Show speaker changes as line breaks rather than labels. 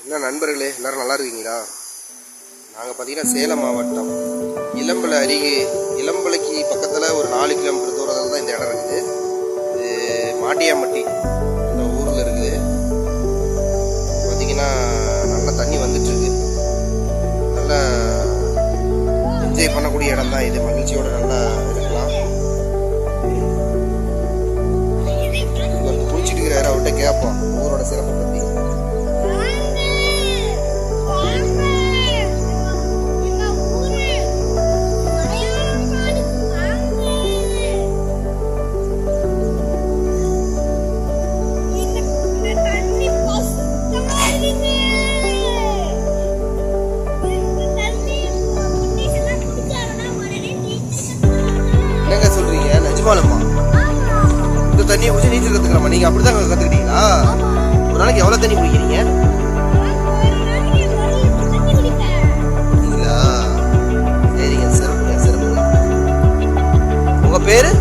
என்ன நண்பர்களே, எல்லோரும் நல்லா இருக்கீங்களா? நாங்கள் பார்த்தீங்கன்னா சேலம் மாவட்டம் இளம்பலை அருகே, இளம்பலைக்கு பக்கத்தில் ஒரு 4 கிலோமீட்டர் தூரத்தில் தான் இந்த இடம் இருக்குது. இது மாட்டியாம்பட்டி இந்த ஊரில் இருக்குது. பார்த்தீங்கன்னா நல்ல தண்ணி வந்துட்டுருக்கு. நல்லா என்ஜாய் பண்ணக்கூடிய இடம் தான் இது. மகிழ்ச்சியோடு நல்லா இருக்கலாம். குளிச்சுட்டு இருக்கிறாரு, அவர்கிட்ட கேட்போம் ஊரோட சிறப்பை பற்றி. என்னங்க சொல்றீங்க? நிஜமாலுமா இந்த தண்ணியை குடிச்சு நீச்சல் கத்துக்கலாமா? நீங்க அப்படிதான் கத்துக்கிட்டீங்களா? ஒரு நாளைக்கு எவ்வளவு தண்ணி குடிக்கிறீங்க? சரிங்க, சிறப்புங்க சிறப்புங்க. உங்க பேரு?